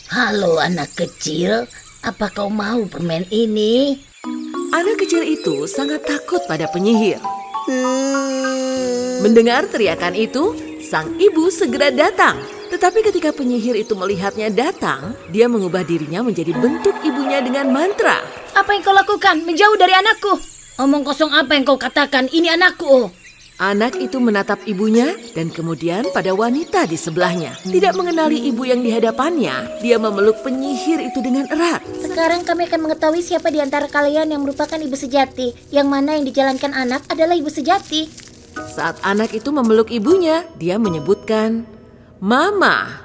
Halo anak kecil, apa kau mau permen ini? Anak kecil itu sangat takut pada penyihir. Mendengar teriakan itu, sang ibu segera datang. Tetapi ketika penyihir itu melihatnya datang, dia mengubah dirinya menjadi bentuk ibunya dengan mantra. Apa yang kau lakukan? Menjauh dari anakku. Omong kosong apa yang kau katakan? Ini anakku. Anak itu menatap ibunya dan kemudian pada wanita di sebelahnya. Tidak mengenali ibu yang di hadapannya, dia memeluk penyihir itu dengan erat. Sekarang kami akan mengetahui siapa di antara kalian yang merupakan ibu sejati. Yang mana yang dijalankan anak adalah ibu sejati. Saat anak itu memeluk ibunya, dia menyebutkan, "Mama."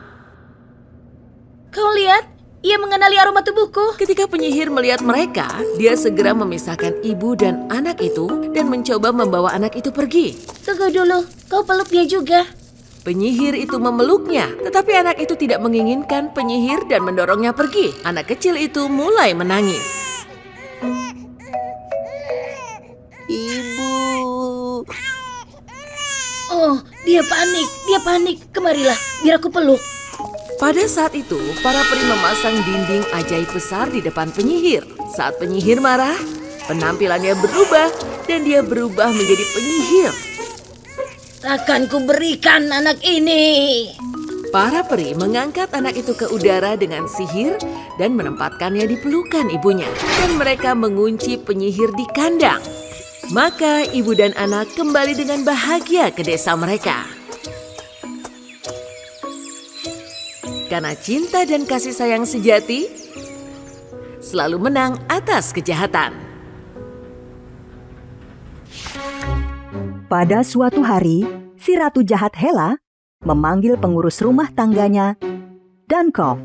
Kau lihat, ia mengenali aroma tubuhku. Ketika penyihir melihat mereka, dia segera memisahkan ibu dan anak itu dan mencoba membawa anak itu pergi. Tunggu dulu, kau peluk dia juga. Penyihir itu memeluknya, tetapi anak itu tidak menginginkan penyihir dan mendorongnya pergi. Anak kecil itu mulai menangis. Ibu. Oh, dia panik. Kemarilah, biar aku peluk. Pada saat itu, para peri memasang dinding ajaib besar di depan penyihir. Saat penyihir marah, penampilannya berubah dan dia berubah menjadi penyihir. Takkan ku berikan anak ini. Para peri mengangkat anak itu ke udara dengan sihir dan menempatkannya di pelukan ibunya. Dan mereka mengunci penyihir di kandang. Maka ibu dan anak kembali dengan bahagia ke desa mereka. Karena cinta dan kasih sayang sejati selalu menang atas kejahatan. Pada suatu hari, si ratu jahat Hela memanggil pengurus rumah tangganya, Dunkov.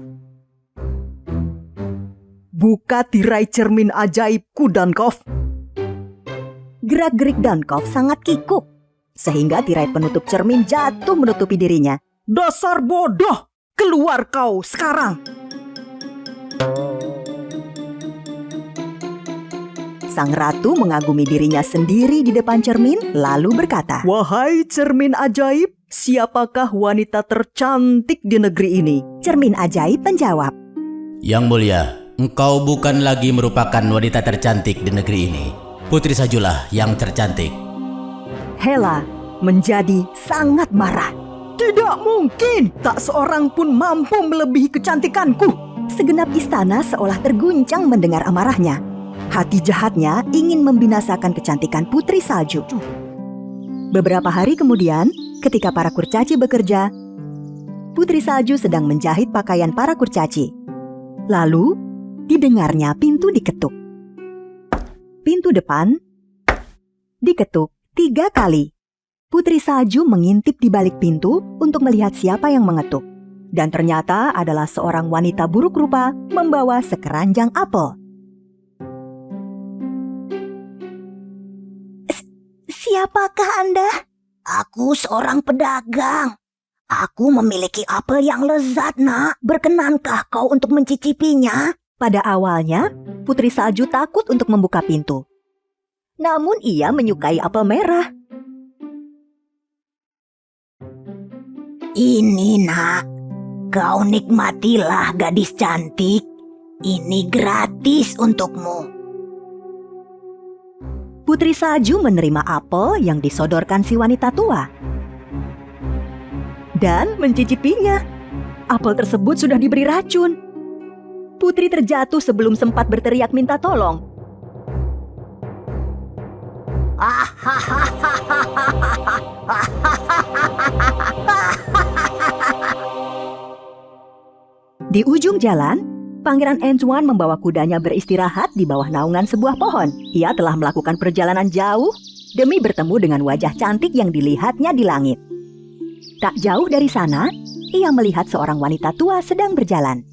"Buka tirai cermin ajaibku, Dunkov." Gerak-gerik Dunkov sangat kikuk, sehingga tirai penutup cermin jatuh menutupi dirinya. "Dasar bodoh! Keluar kau sekarang!" Sang ratu mengagumi dirinya sendiri di depan cermin, lalu berkata, "Wahai cermin ajaib, siapakah wanita tercantik di negeri ini?" Cermin ajaib menjawab, Yang mulia, engkau bukan lagi merupakan wanita tercantik di negeri ini. Putri Sajulah yang tercantik. Hela menjadi sangat marah. "Tidak mungkin, tak seorang pun mampu melebihi kecantikanku." Segenap istana seolah terguncang mendengar amarahnya. Hati jahatnya ingin membinasakan kecantikan Putri Salju. Beberapa hari kemudian, ketika para kurcaci bekerja, Putri Salju sedang menjahit pakaian para kurcaci. Lalu, didengarnya pintu diketuk. Pintu depan diketuk 3 kali. Putri Salju mengintip di balik pintu untuk melihat siapa yang mengetuk. Dan ternyata adalah seorang wanita buruk rupa membawa sekeranjang apel. Siapakah Anda? Aku seorang pedagang. Aku memiliki apel yang lezat, Nak. Berkenankah kau untuk mencicipinya? Pada awalnya, Putri Salju takut untuk membuka pintu. Namun ia menyukai apel merah. Ini, Nak. Kau nikmatilah, gadis cantik. Ini gratis untukmu. Putri Salju menerima apel yang disodorkan si wanita tua dan mencicipinya. Apel tersebut sudah diberi racun. Putri terjatuh sebelum sempat berteriak minta tolong. Di ujung jalan, Pangeran Antoine membawa kudanya beristirahat di bawah naungan sebuah pohon. Ia telah melakukan perjalanan jauh demi bertemu dengan wajah cantik yang dilihatnya di langit. Tak jauh dari sana, ia melihat seorang wanita tua sedang berjalan.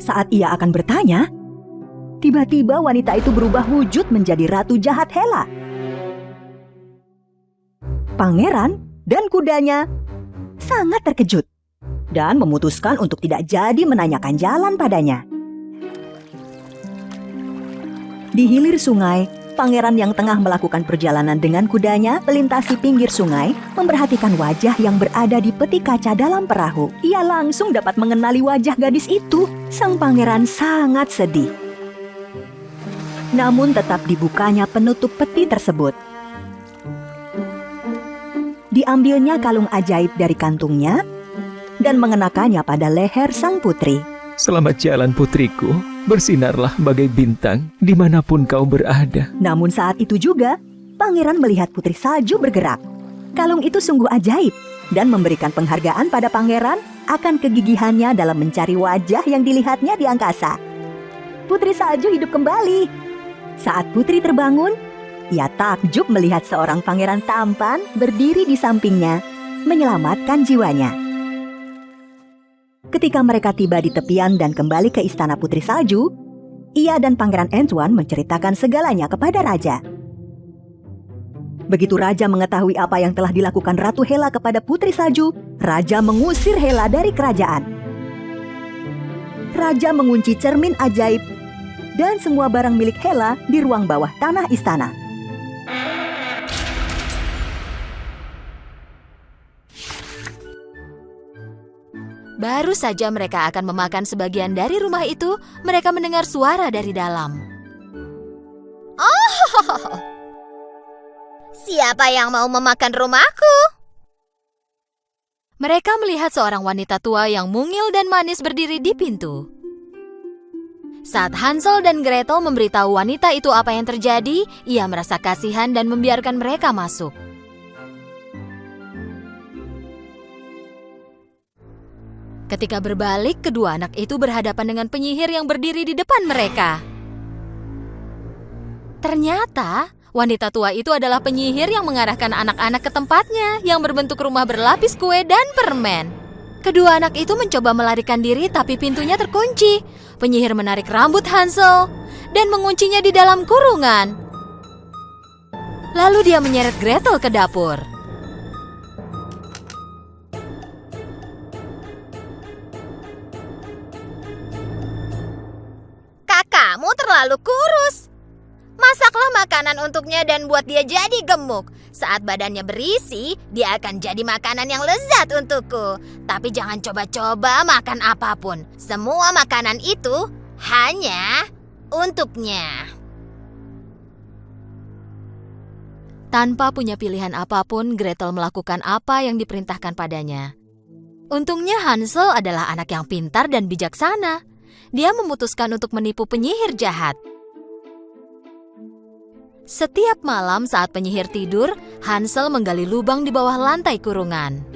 Saat ia akan bertanya, tiba-tiba wanita itu berubah wujud menjadi ratu jahat Hela. Pangeran dan kudanya sangat terkejut dan memutuskan untuk tidak jadi menanyakan jalan padanya. Di hilir sungai, pangeran yang tengah melakukan perjalanan dengan kudanya melintasi pinggir sungai, memperhatikan wajah yang berada di peti kaca dalam perahu. Ia langsung dapat mengenali wajah gadis itu. Sang pangeran sangat sedih. Namun tetap dibukanya penutup peti tersebut. Diambilnya kalung ajaib dari kantungnya dan mengenakannya pada leher sang putri. Selamat jalan putriku, bersinarlah bagai bintang dimanapun kau berada. Namun saat itu juga, pangeran melihat putri salju bergerak. Kalung itu sungguh ajaib dan memberikan penghargaan pada pangeran akan kegigihannya dalam mencari wajah yang dilihatnya di angkasa. Putri salju hidup kembali. Saat putri terbangun, ia takjub melihat seorang pangeran tampan berdiri di sampingnya, menyelamatkan jiwanya. Ketika mereka tiba di tepian dan kembali ke istana Putri Salju, ia dan Pangeran Antoine menceritakan segalanya kepada raja. Begitu raja mengetahui apa yang telah dilakukan Ratu Hela kepada Putri Salju, raja mengusir Hela dari kerajaan. Raja mengunci cermin ajaib dan semua barang milik Hela di ruang bawah tanah istana. Baru saja mereka akan memakan sebagian dari rumah itu, mereka mendengar suara dari dalam. Oh, siapa yang mau memakan rumahku? Mereka melihat seorang wanita tua yang mungil dan manis berdiri di pintu. Saat Hansel dan Gretel memberitahu wanita itu apa yang terjadi, ia merasa kasihan dan membiarkan mereka masuk. Ketika berbalik, kedua anak itu berhadapan dengan penyihir yang berdiri di depan mereka. Ternyata, wanita tua itu adalah penyihir yang mengarahkan anak-anak ke tempatnya yang berbentuk rumah berlapis kue dan permen. Kedua anak itu mencoba melarikan diri tapi pintunya terkunci. Penyihir menarik rambut Hansel dan menguncinya di dalam kurungan. Lalu dia menyeret Gretel ke dapur. Kakakmu terlalu kurus. Masaklah makanan untuknya dan buat dia jadi gemuk. Saat badannya berisi, dia akan jadi makanan yang lezat untukku. Tapi jangan coba-coba makan apapun. Semua makanan itu hanya untuknya. Tanpa punya pilihan apapun, Gretel melakukan apa yang diperintahkan padanya. Untungnya Hansel adalah anak yang pintar dan bijaksana. Dia memutuskan untuk menipu penyihir jahat. Setiap malam saat penyihir tidur, Hansel menggali lubang di bawah lantai kurungan.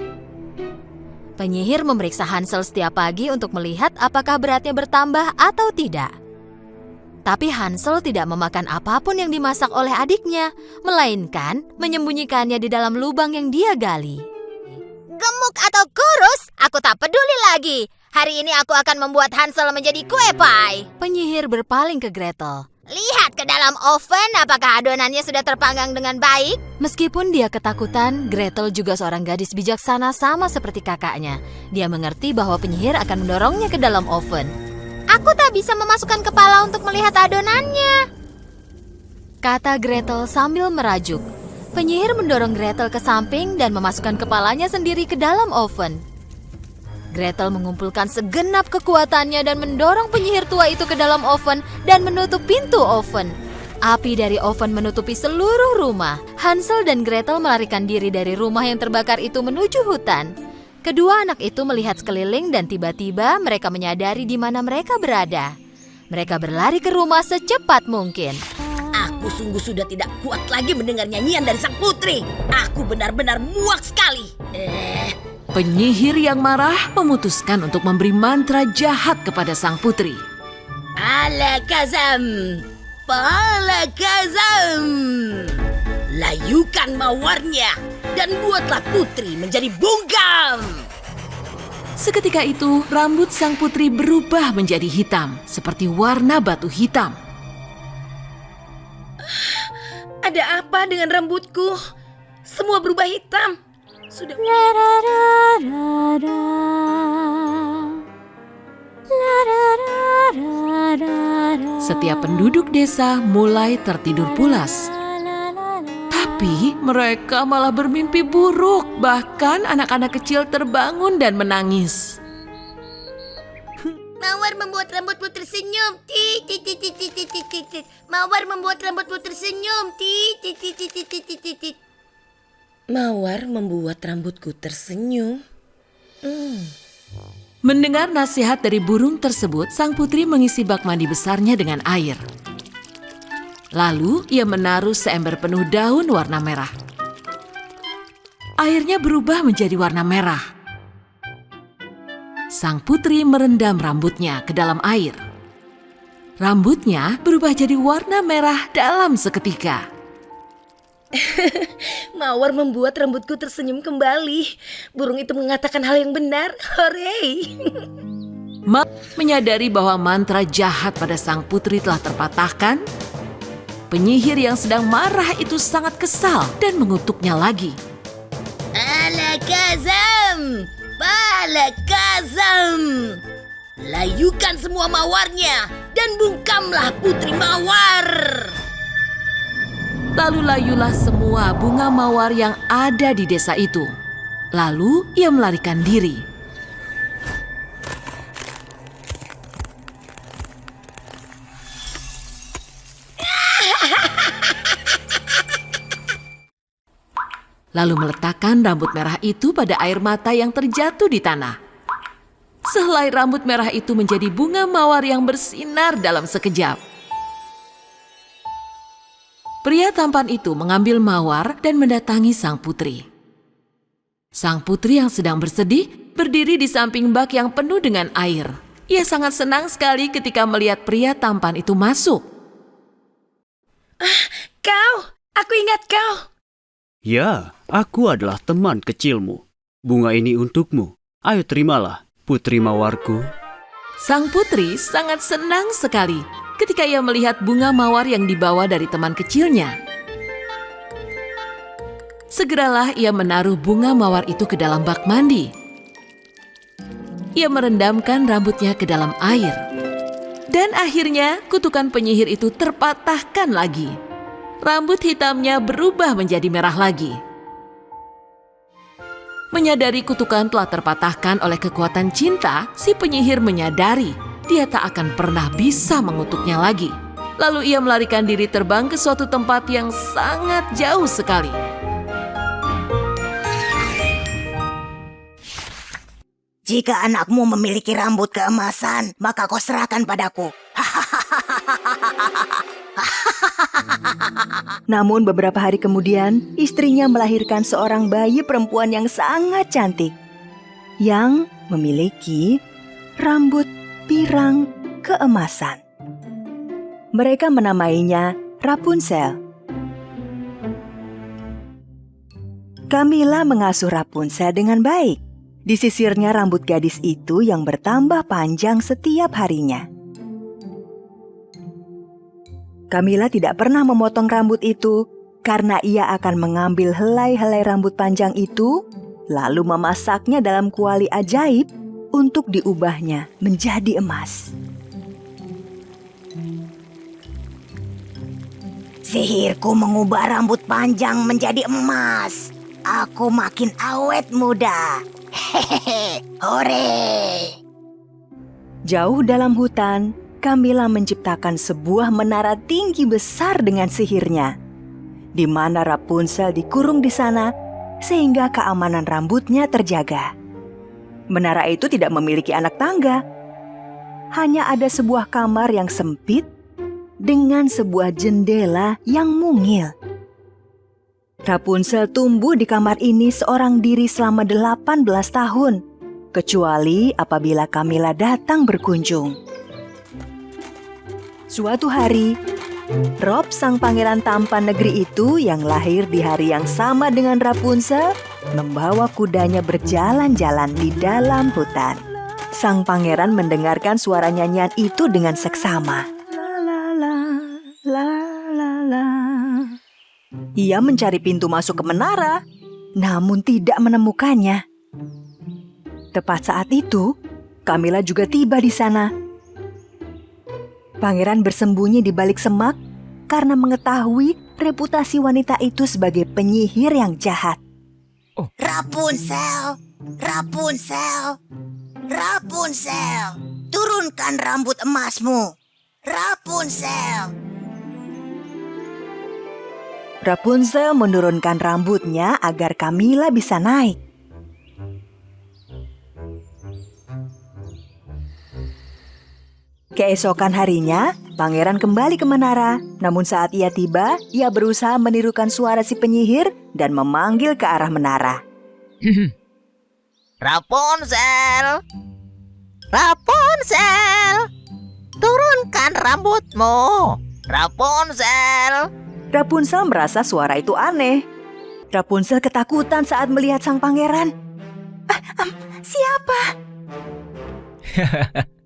Penyihir memeriksa Hansel setiap pagi untuk melihat apakah beratnya bertambah atau tidak. Tapi Hansel tidak memakan apapun yang dimasak oleh adiknya, melainkan menyembunyikannya di dalam lubang yang dia gali. Gemuk atau kurus, aku tak peduli lagi. Hari ini aku akan membuat Hansel menjadi kue pie. Penyihir berpaling ke Gretel. Lihat ke dalam oven, apakah adonannya sudah terpanggang dengan baik? Meskipun dia ketakutan, Gretel juga seorang gadis bijaksana sama seperti kakaknya. Dia mengerti bahwa penyihir akan mendorongnya ke dalam oven. Aku tak bisa memasukkan kepala untuk melihat adonannya, kata Gretel sambil merajuk. Penyihir mendorong Gretel ke samping dan memasukkan kepalanya sendiri ke dalam oven. Gretel mengumpulkan segenap kekuatannya dan mendorong penyihir tua itu ke dalam oven dan menutup pintu oven. Api dari oven menutupi seluruh rumah. Hansel dan Gretel melarikan diri dari rumah yang terbakar itu menuju hutan. Kedua anak itu melihat sekeliling dan tiba-tiba mereka menyadari di mana mereka berada. Mereka berlari ke rumah secepat mungkin. Aku sungguh sudah tidak kuat lagi mendengar nyanyian dari sang putri. Aku benar-benar muak sekali. Penyihir yang marah memutuskan untuk memberi mantra jahat kepada sang putri. Alakazam, Palakazam. Layukan mawarnya dan buatlah putri menjadi bunggam. Seketika itu, rambut sang putri berubah menjadi hitam, seperti warna batu hitam. Ada apa dengan rambutku? Semua berubah hitam. Sudah. Setiap penduduk desa mulai tertidur pulas. Tapi mereka malah bermimpi buruk. Bahkan anak-anak kecil terbangun dan menangis. Mawar membuat rambutmu tersenyum. Mawar membuat rambutmu tersenyum. Mawar membuat rambutku tersenyum. Mendengar nasihat dari burung tersebut, sang putri mengisi bak mandi besarnya dengan air. Lalu ia menaruh seember penuh daun warna merah. Airnya berubah menjadi warna merah. Sang putri merendam rambutnya ke dalam air. Rambutnya berubah jadi warna merah dalam seketika. Mawar membuat rambutku tersenyum kembali. Burung itu mengatakan hal yang benar. Hore! Menyadari bahwa mantra jahat pada sang putri telah terpatahkan, penyihir yang sedang marah itu sangat kesal dan mengutuknya lagi. Alakazam! Balakazam! Layukan semua mawarnya dan bungkamlah putri mawar. Lalu layulah semua bunga mawar yang ada di desa itu. Lalu ia melarikan diri. Lalu meletakkan rambut merah itu pada air mata yang terjatuh di tanah. Sehelai rambut merah itu menjadi bunga mawar yang bersinar dalam sekejap. Pria tampan itu mengambil mawar dan mendatangi sang putri. Sang putri yang sedang bersedih berdiri di samping bak yang penuh dengan air. Ia sangat senang sekali ketika melihat pria tampan itu masuk. Kau! Aku ingat kau! Ya, aku adalah teman kecilmu. Bunga ini untukmu. Ayo terimalah, putri mawarku. Sang putri sangat senang sekali ketika ia melihat bunga mawar yang dibawa dari teman kecilnya. Segeralah ia menaruh bunga mawar itu ke dalam bak mandi. Ia merendamkan rambutnya ke dalam air. Dan akhirnya kutukan penyihir itu terpatahkan lagi. Rambut hitamnya berubah menjadi merah lagi. Menyadari kutukan telah terpatahkan oleh kekuatan cinta, si penyihir menyadari dia tak akan pernah bisa mengutuknya lagi. Lalu ia melarikan diri terbang ke suatu tempat yang sangat jauh sekali. Jika anakmu memiliki rambut keemasan, maka kau serahkan padaku. Namun beberapa hari kemudian, istrinya melahirkan seorang bayi perempuan yang sangat cantik, yang memiliki rambut pirang keemasan. Mereka menamainya Rapunzel. Camilla mengasuh Rapunzel dengan baik. Disisirnya rambut gadis itu yang bertambah panjang setiap harinya. Camilla tidak pernah memotong rambut itu karena ia akan mengambil helai-helai rambut panjang itu lalu memasaknya dalam kuali ajaib untuk diubahnya menjadi emas. Sihirku mengubah rambut panjang menjadi emas. Aku makin awet muda. Hehehe, hore! Jauh dalam hutan, Camilla menciptakan sebuah menara tinggi besar dengan sihirnya, di mana Rapunzel dikurung di sana sehingga keamanan rambutnya terjaga. Menara itu tidak memiliki anak tangga. Hanya ada sebuah kamar yang sempit dengan sebuah jendela yang mungil. Rapunzel tumbuh di kamar ini seorang diri selama 18 tahun, kecuali apabila Camilla datang berkunjung. Suatu hari, Rob, sang pangeran tampan negeri itu yang lahir di hari yang sama dengan Rapunzel, membawa kudanya berjalan-jalan di dalam hutan. Sang pangeran mendengarkan suara nyanyian itu dengan seksama. Ia mencari pintu masuk ke menara, namun tidak menemukannya. Tepat saat itu, Camilla juga tiba di sana. Pangeran bersembunyi di balik semak karena mengetahui reputasi wanita itu sebagai penyihir yang jahat. Rapunzel, Rapunzel, Rapunzel, turunkan rambut emasmu. Rapunzel. Rapunzel menurunkan rambutnya agar Camilla bisa naik. Keesokan harinya, pangeran kembali ke menara. Namun saat ia tiba, ia berusaha menirukan suara si penyihir dan memanggil ke arah menara. Rapunzel, Rapunzel, turunkan rambutmu. Rapunzel. Rapunzel merasa suara itu aneh. Rapunzel ketakutan saat melihat sang pangeran. Siapa?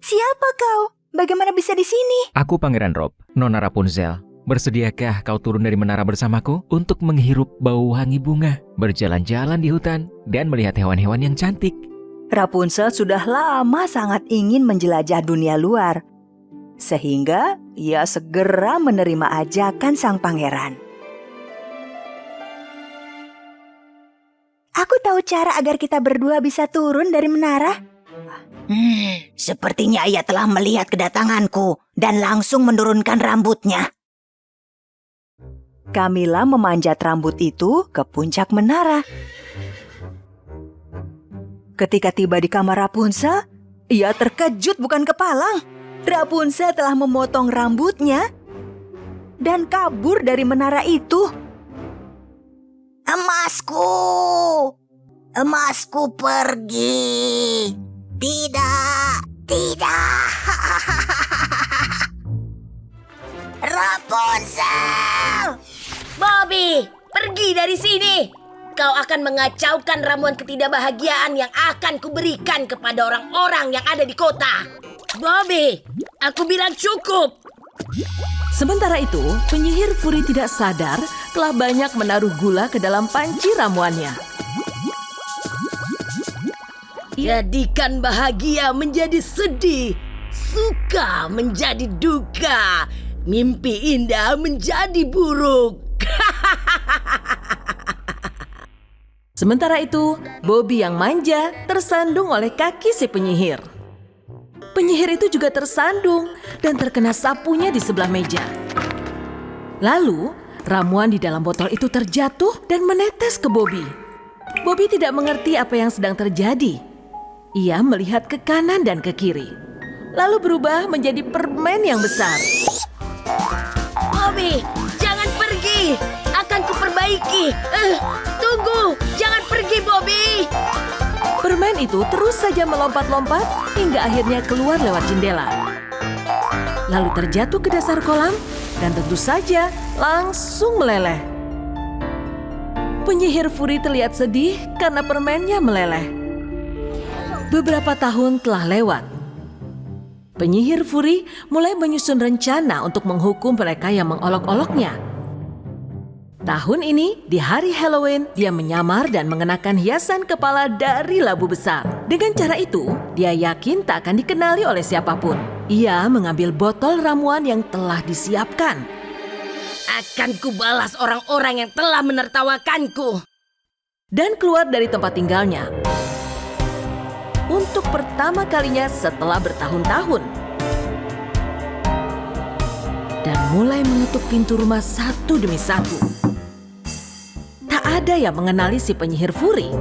Siapa kau? Bagaimana bisa di sini? Aku Pangeran Rob, Nona Rapunzel. Bersediakah kau turun dari menara bersamaku untuk menghirup bau wangi bunga, berjalan-jalan di hutan, dan melihat hewan-hewan yang cantik? Rapunzel sudah lama sangat ingin menjelajah dunia luar. Sehingga ia segera menerima ajakan sang pangeran. Aku tahu cara agar kita berdua bisa turun dari menara. Sepertinya ia telah melihat kedatanganku dan langsung menurunkan rambutnya. Camilla memanjat rambut itu ke puncak menara. Ketika tiba di kamar Rapunzel, ia terkejut bukan kepalang. Rapunzel telah memotong rambutnya dan kabur dari menara itu. Emasku, emasku pergi. Tidak, tidak. Rapunzel. Bobby, pergi dari sini. Kau akan mengacaukan ramuan ketidakbahagiaan yang akan kuberikan kepada orang-orang yang ada di kota. Bobby, aku bilang cukup. Sementara itu, penyihir Furi tidak sadar telah banyak menaruh gula ke dalam panci ramuannya. Jadikan bahagia menjadi sedih, suka menjadi duka, mimpi indah menjadi buruk. Sementara itu, Bobby yang manja tersandung oleh kaki si penyihir. Penyihir itu juga tersandung dan terkena sapunya di sebelah meja. Lalu, ramuan di dalam botol itu terjatuh dan menetes ke Bobby. Bobby tidak mengerti apa yang sedang terjadi. Ia melihat ke kanan dan ke kiri, lalu berubah menjadi permen yang besar. Bobby, jangan pergi. Akan kuperbaiki. Tunggu, jangan pergi, Bobby. Permen itu terus saja melompat-lompat hingga akhirnya keluar lewat jendela. Lalu terjatuh ke dasar kolam dan tentu saja langsung meleleh. Penyihir Furi terlihat sedih karena permennya meleleh. Beberapa tahun telah lewat. Penyihir Furi mulai menyusun rencana untuk menghukum mereka yang mengolok-oloknya. Tahun ini, di hari Halloween, dia menyamar dan mengenakan hiasan kepala dari labu besar. Dengan cara itu, dia yakin tak akan dikenali oleh siapapun. Ia mengambil botol ramuan yang telah disiapkan. Akan kubalas orang-orang yang telah menertawakanku. Dan keluar dari tempat tinggalnya. Untuk pertama kalinya setelah bertahun-tahun. Dan mulai mengetuk pintu rumah satu demi satu. Tak ada yang mengenali si penyihir Furi.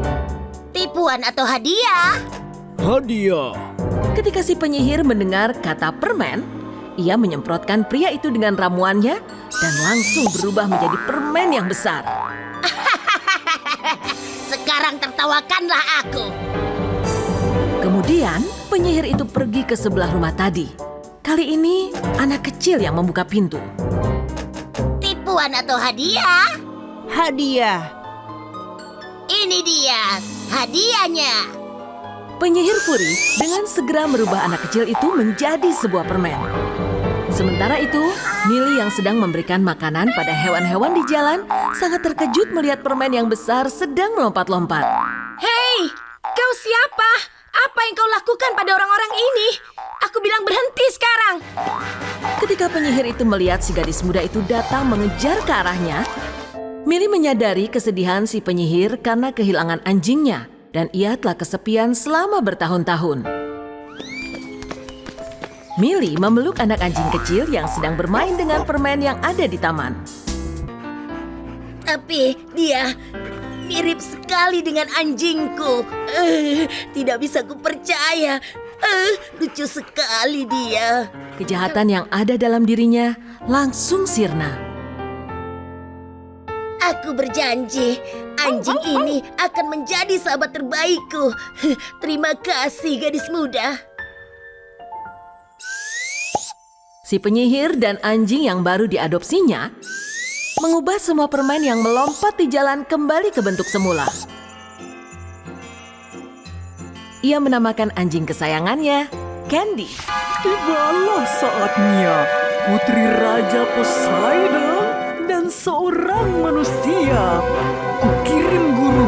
Tipuan atau hadiah? Hadiah. Ketika si penyihir mendengar kata permen, ia menyemprotkan pria itu dengan ramuannya dan langsung berubah menjadi permen yang besar. Sekarang tertawakanlah aku. Kemudian, penyihir itu pergi ke sebelah rumah tadi. Kali ini, anak kecil yang membuka pintu. Tipuan atau hadiah? Hadiah. Ini dia, hadiahnya. Penyihir Furi dengan segera merubah anak kecil itu menjadi sebuah permen. Sementara itu, Millie yang sedang memberikan makanan pada hewan-hewan di jalan sangat terkejut melihat permen yang besar sedang melompat-lompat. Hei, kau siapa? Apa yang kau lakukan pada orang-orang ini? Aku bilang berhenti sekarang. Ketika penyihir itu melihat si gadis muda itu datang mengejar ke arahnya, Milly menyadari kesedihan si penyihir karena kehilangan anjingnya dan ia telah kesepian selama bertahun-tahun. Milly memeluk anak anjing kecil yang sedang bermain dengan permen yang ada di taman. Tapi dia mirip sekali dengan anjingku. Tidak bisa kupercaya. Lucu sekali dia. Kejahatan yang ada dalam dirinya langsung sirna. Aku berjanji, anjing ini akan menjadi sahabat terbaikku. Terima kasih, gadis muda. Si penyihir dan anjing yang baru diadopsinya mengubah semua permen yang melompat di jalan kembali ke bentuk semula. Ia menamakan anjing kesayangannya Candy. Tibalah saatnya Putri Raja Poseidon dan seorang manusia. Kukirim guru,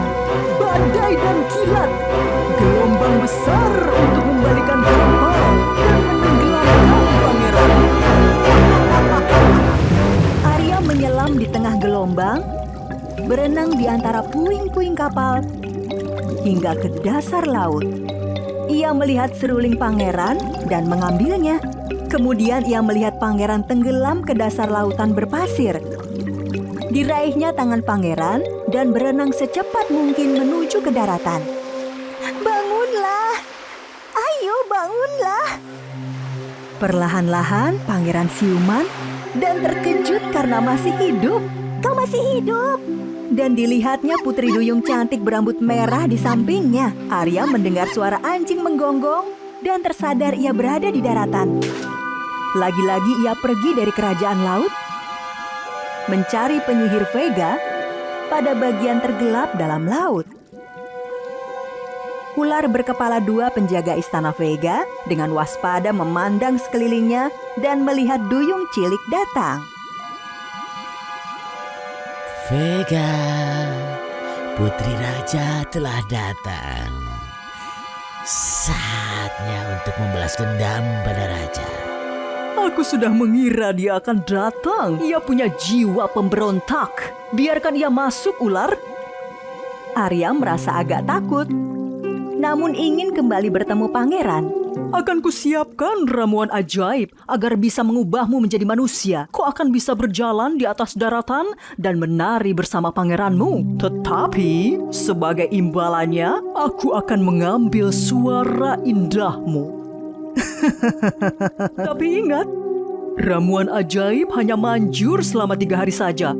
badai dan kilat, gelombang besar untuk membalikan kapal dan menenggelamkan pangeran. Arya menyelam di tengah gelombang, berenang di antara puing-puing kapal, hingga ke dasar laut. Ia melihat seruling pangeran dan mengambilnya. Kemudian ia melihat pangeran tenggelam ke dasar lautan berpasir. Diraihnya tangan pangeran dan berenang secepat mungkin menuju ke daratan. Bangunlah! Ayo bangunlah! Perlahan-lahan pangeran siuman dan terkejut karena masih hidup. Kau masih hidup! Dan dilihatnya putri duyung cantik berambut merah di sampingnya. Arya mendengar suara anjing menggonggong dan tersadar ia berada di daratan. Lagi-lagi ia pergi dari kerajaan laut, mencari penyihir Vega pada bagian tergelap dalam laut. Ular berkepala dua penjaga istana Vega dengan waspada memandang sekelilingnya dan melihat duyung cilik datang. Vega, Putri Raja telah datang. Saatnya untuk membalas dendam pada Raja. Aku sudah mengira dia akan datang. Ia punya jiwa pemberontak. Biarkan ia masuk, ular. Arya merasa agak takut, namun ingin kembali bertemu pangeran. Akan kusiapkan ramuan ajaib agar bisa mengubahmu menjadi manusia. Kau akan bisa berjalan di atas daratan dan menari bersama pangeranmu. Tetapi sebagai imbalannya, aku akan mengambil suara indahmu. Tapi ingat, ramuan ajaib hanya manjur selama 3 hari saja.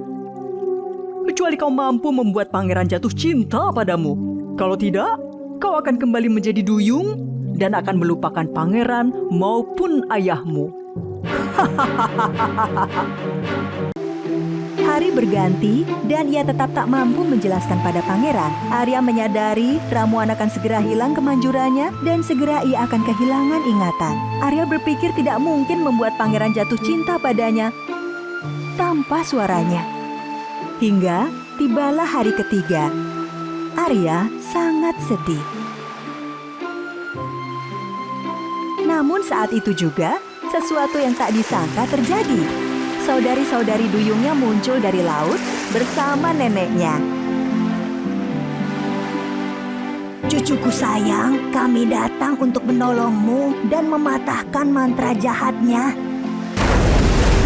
Kecuali kau mampu membuat pangeran jatuh cinta padamu. Kalau tidak, kau akan kembali menjadi duyung dan akan melupakan pangeran maupun ayahmu. Hari berganti dan ia tetap tak mampu menjelaskan pada pangeran. Arya menyadari ramuan akan segera hilang kemanjurannya dan segera ia akan kehilangan ingatan. Arya berpikir tidak mungkin membuat pangeran jatuh cinta padanya tanpa suaranya. Hingga tibalah hari ketiga. Arya sangat sedih. Namun saat itu juga, sesuatu yang tak disangka terjadi. Saudari-saudari duyungnya muncul dari laut bersama neneknya. Cucuku sayang, kami datang untuk menolongmu dan mematahkan mantra jahatnya.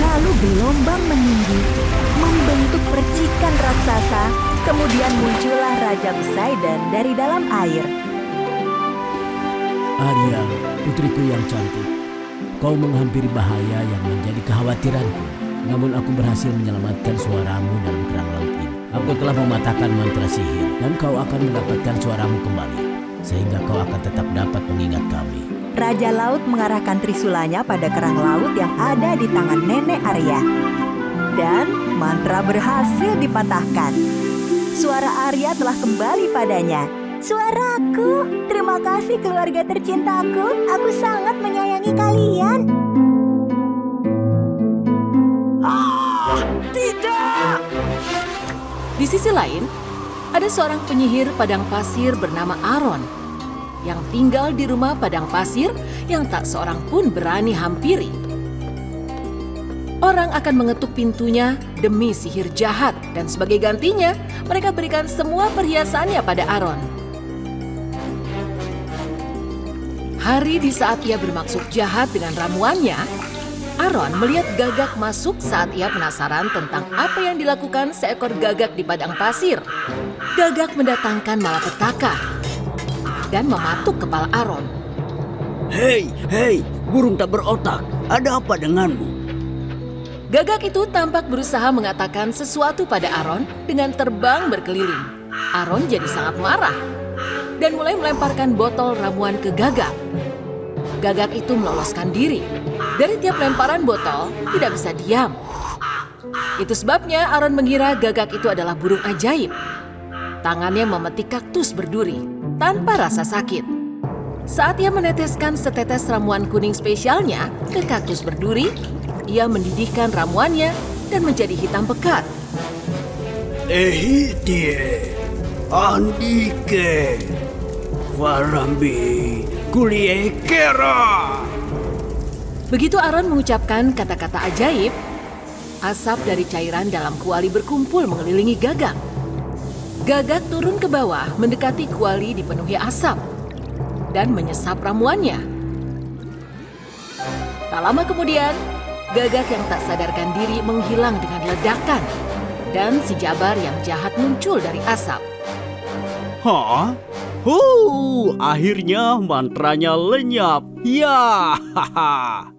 Lalu gelombang meninggi, membentuk percikan raksasa. Kemudian muncullah Raja Poseidon dari dalam air. Arya, putriku yang cantik, kau menghampiri bahaya yang menjadi kekhawatiranku. Namun aku berhasil menyelamatkan suaramu dalam kerang laut ini. Aku telah mematahkan mantra sihir dan kau akan mendapatkan suaramu kembali. Sehingga kau akan tetap dapat mengingat kami. Raja Laut mengarahkan trisulanya pada kerang laut yang ada di tangan nenek Arya. Dan mantra berhasil dipatahkan. Suara Arya telah kembali padanya. Suaraku, terima kasih keluarga tercintaku. Aku sangat menyayangi kalian. Tidak! Di sisi lain, ada seorang penyihir padang pasir bernama Aaron. yang tinggal di rumah padang pasir yang tak seorang pun berani hampiri. Orang akan mengetuk pintunya demi sihir jahat dan sebagai gantinya mereka berikan semua perhiasannya pada Aaron. Hari di saat ia bermaksud jahat dengan ramuannya, Aaron melihat gagak masuk saat ia penasaran tentang apa yang dilakukan seekor gagak di padang pasir. Gagak mendatangkan malapetaka dan mematuk kepala Aaron. Hei, burung tak berotak, ada apa denganmu? Gagak itu tampak berusaha mengatakan sesuatu pada Aaron dengan terbang berkeliling. Aaron jadi sangat marah dan mulai melemparkan botol ramuan ke gagak. Gagak itu meloloskan diri. Dari tiap lemparan botol, tidak bisa diam. Itu sebabnya Aaron mengira gagak itu adalah burung ajaib. Tangannya memetik kaktus berduri tanpa rasa sakit. Saat ia meneteskan setetes ramuan kuning spesialnya ke kaktus berduri, ia mendidihkan ramuannya dan menjadi hitam pekat. Ehitie, andike, varambi, kuliekera. Begitu Aaron mengucapkan kata-kata ajaib, asap dari cairan dalam kuali berkumpul mengelilingi gagak. Gagak turun ke bawah mendekati kuali dipenuhi asap dan menyesap ramuannya. Tak lama kemudian, gagak yang tak sadarkan diri menghilang dengan ledakan dan si Jabar yang jahat muncul dari asap. Hah? Akhirnya mantranya lenyap. Ya, haha.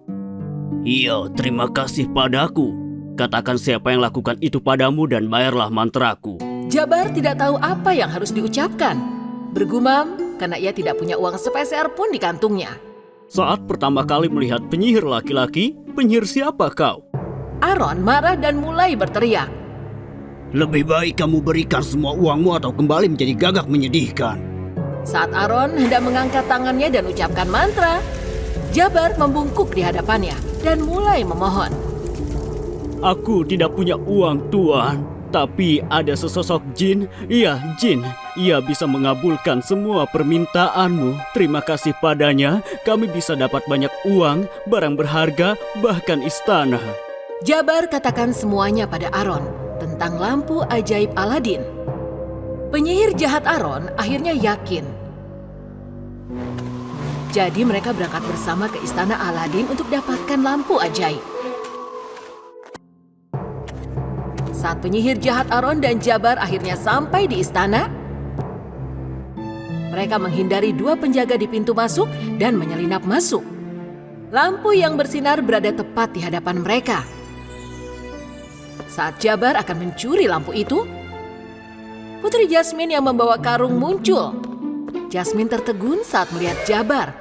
Iya, terima kasih padaku. Katakan siapa yang lakukan itu padamu dan bayarlah mantraku. Jabar tidak tahu apa yang harus diucapkan. Bergumam karena ia tidak punya uang sepeser pun di kantungnya. Saat pertama kali melihat penyihir laki-laki, penyihir siapa kau? Aaron marah dan mulai berteriak. Lebih baik kamu berikan semua uangmu atau kembali menjadi gagak menyedihkan. Saat Aaron hendak mengangkat tangannya dan ucapkan mantra, Jabar membungkuk di hadapannya dan mulai memohon. Aku tidak punya uang, Tuan. Tapi ada sesosok jin. Iya, jin. Ia bisa mengabulkan semua permintaanmu. Terima kasih padanya, kami bisa dapat banyak uang, barang berharga, bahkan istana. Jabar katakan semuanya pada Aaron tentang lampu ajaib Aladin. Penyihir jahat Aaron akhirnya yakin. Jadi mereka berangkat bersama ke istana Aladin untuk dapatkan lampu ajaib. Saat penyihir jahat Aaron dan Jabar akhirnya sampai di istana, mereka menghindari dua penjaga di pintu masuk dan menyelinap masuk. Lampu yang bersinar berada tepat di hadapan mereka. Saat Jabar akan mencuri lampu itu, Putri Jasmine yang membawa karung muncul. Jasmine tertegun saat melihat Jabar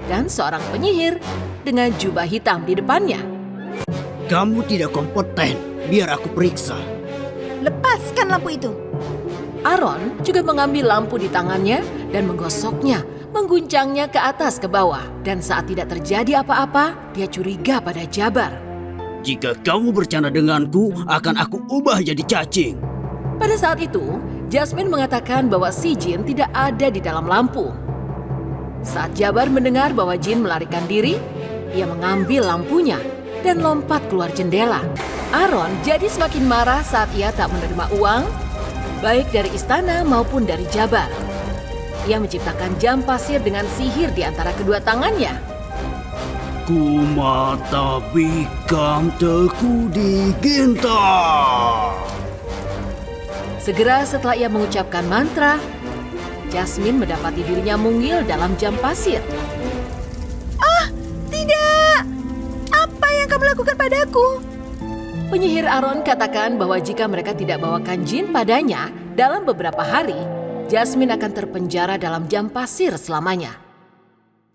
dan seorang penyihir dengan jubah hitam di depannya. Kamu tidak kompeten, biar aku periksa. Lepaskan lampu itu. Aaron juga mengambil lampu di tangannya dan menggosoknya, mengguncangnya ke atas ke bawah. Dan saat tidak terjadi apa-apa, dia curiga pada Jabar. Jika kamu bercanda denganku, akan aku ubah jadi cacing. Pada saat itu, Jasmine mengatakan bahwa si jin tidak ada di dalam lampu. Saat Jabar mendengar bahwa jin melarikan diri, ia mengambil lampunya dan lompat keluar jendela. Aaron jadi semakin marah saat ia tak menerima uang, baik dari istana maupun dari Jabar. Ia menciptakan jam pasir dengan sihir di antara kedua tangannya. Kumata bikam teku diginta. Segera setelah ia mengucapkan mantra, Jasmine mendapati dirinya mungil dalam jam pasir. Tidak! Apa yang kamu lakukan padaku? Penyihir Aaron katakan bahwa jika mereka tidak bawakan jin padanya dalam beberapa hari, Jasmine akan terpenjara dalam jam pasir selamanya.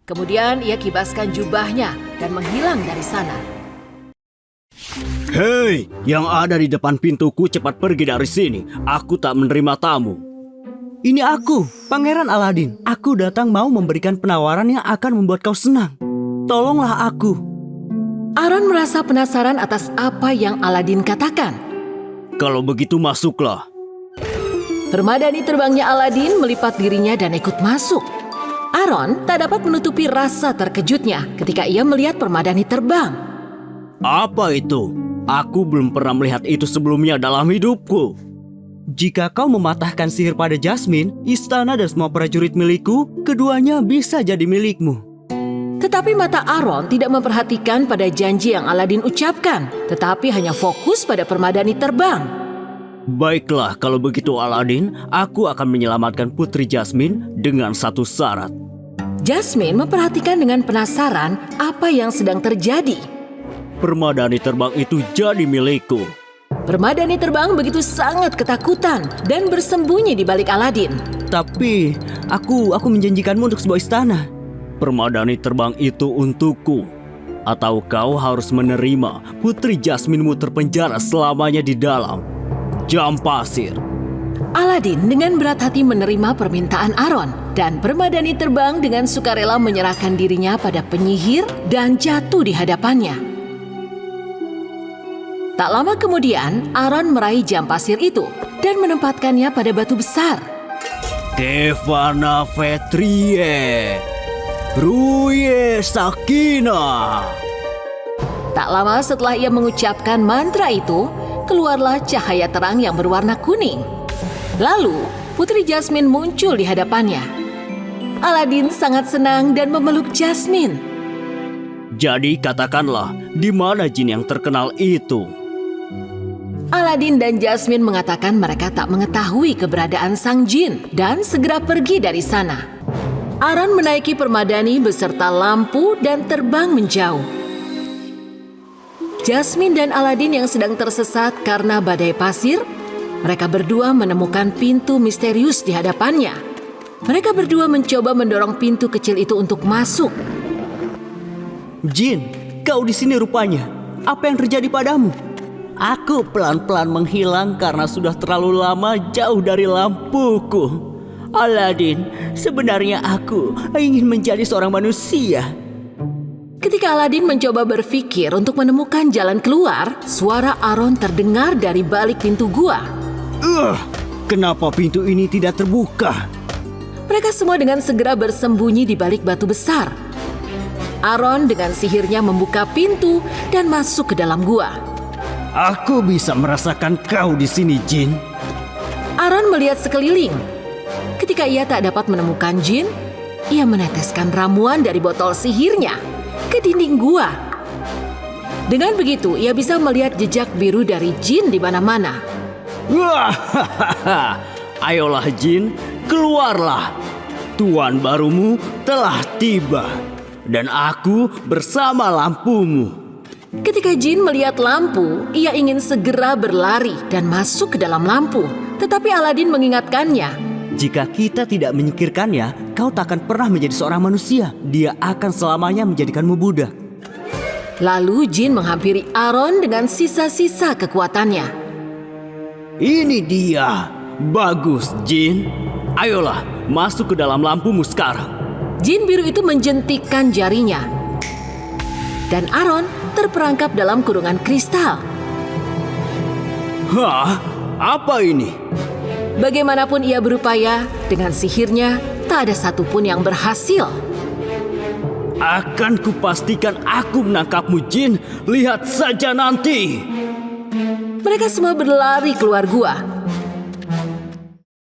Kemudian ia kibaskan jubahnya dan menghilang dari sana. Hei, yang ada di depan pintuku cepat pergi dari sini. Aku tak menerima tamu. Ini aku, Pangeran Aladin. Aku datang mau memberikan penawaran yang akan membuat kau senang. Tolonglah aku. Aaron merasa penasaran atas apa yang Aladin katakan. Kalau begitu masuklah. Permadani terbangnya Aladin melipat dirinya dan ikut masuk. Aaron tak dapat menutupi rasa terkejutnya ketika ia melihat permadani terbang. Apa itu? Aku belum pernah melihat itu sebelumnya dalam hidupku. Jika kau mematahkan sihir pada Jasmine, istana dan semua prajurit milikku, keduanya bisa jadi milikmu. Tetapi mata Aaron tidak memperhatikan pada janji yang Aladin ucapkan, tetapi hanya fokus pada permadani terbang. Baiklah, kalau begitu Aladin, aku akan menyelamatkan Putri Jasmine dengan satu syarat. Jasmine memperhatikan dengan penasaran apa yang sedang terjadi. Permadani terbang itu jadi milikku. Permadani terbang begitu sangat ketakutan dan bersembunyi di balik Aladin. Tapi, aku menjanjikanmu untuk sebuah istana. Permadani terbang itu untukku. Atau kau harus menerima Putri Jasmine-mu terpenjara selamanya di dalam jam pasir. Aladin dengan berat hati menerima permintaan Aaron dan permadani terbang dengan sukarela menyerahkan dirinya pada penyihir dan jatuh di hadapannya. Tak lama kemudian, Aaron meraih jam pasir itu dan menempatkannya pada batu besar. Kefana Vetrie, Ruye Sakina. Tak lama setelah ia mengucapkan mantra itu, keluarlah cahaya terang yang berwarna kuning. Lalu, Putri Jasmine muncul di hadapannya. Aladin sangat senang dan memeluk Jasmine. Jadi katakanlah, di mana jin yang terkenal itu? Aladin dan Jasmine mengatakan mereka tak mengetahui keberadaan sang jin dan segera pergi dari sana. Aaron menaiki permadani beserta lampu dan terbang menjauh. Jasmine dan Aladin yang sedang tersesat karena badai pasir, mereka berdua menemukan pintu misterius di hadapannya. Mereka berdua mencoba mendorong pintu kecil itu untuk masuk. Jin, kau di sini rupanya. Apa yang terjadi padamu? Aku pelan-pelan menghilang karena sudah terlalu lama jauh dari lampuku. Aladin, sebenarnya aku ingin menjadi seorang manusia. Ketika Aladin mencoba berpikir untuk menemukan jalan keluar, suara Aaron terdengar dari balik pintu gua. Kenapa pintu ini tidak terbuka? Mereka semua dengan segera bersembunyi di balik batu besar. Aaron dengan sihirnya membuka pintu dan masuk ke dalam gua. Aku bisa merasakan kau di sini, Jin. Aaron melihat sekeliling. Ketika ia tak dapat menemukan Jin, ia meneteskan ramuan dari botol sihirnya ke dinding gua. Dengan begitu, ia bisa melihat jejak biru dari Jin di mana-mana. Ayolah Jin, keluarlah. Tuan barumu telah tiba. Dan aku bersama lampumu. Ketika Jin melihat lampu, ia ingin segera berlari dan masuk ke dalam lampu. Tetapi Aladin mengingatkannya. Jika kita tidak menyingkirkannya, kau tak akan pernah menjadi seorang manusia. Dia akan selamanya menjadikanmu budak. Lalu Jin menghampiri Aaron dengan sisa-sisa kekuatannya. Ini dia. Bagus, Jin. Ayolah, masuk ke dalam lampumu sekarang. Jin biru itu menjentikkan jarinya. Dan Aaron terperangkap dalam kurungan kristal. Hah? Apa ini? Bagaimanapun ia berupaya, dengan sihirnya tak ada satupun yang berhasil. Akan kupastikan aku menangkapmu, Jin. Lihat saja nanti. Mereka semua berlari keluar gua.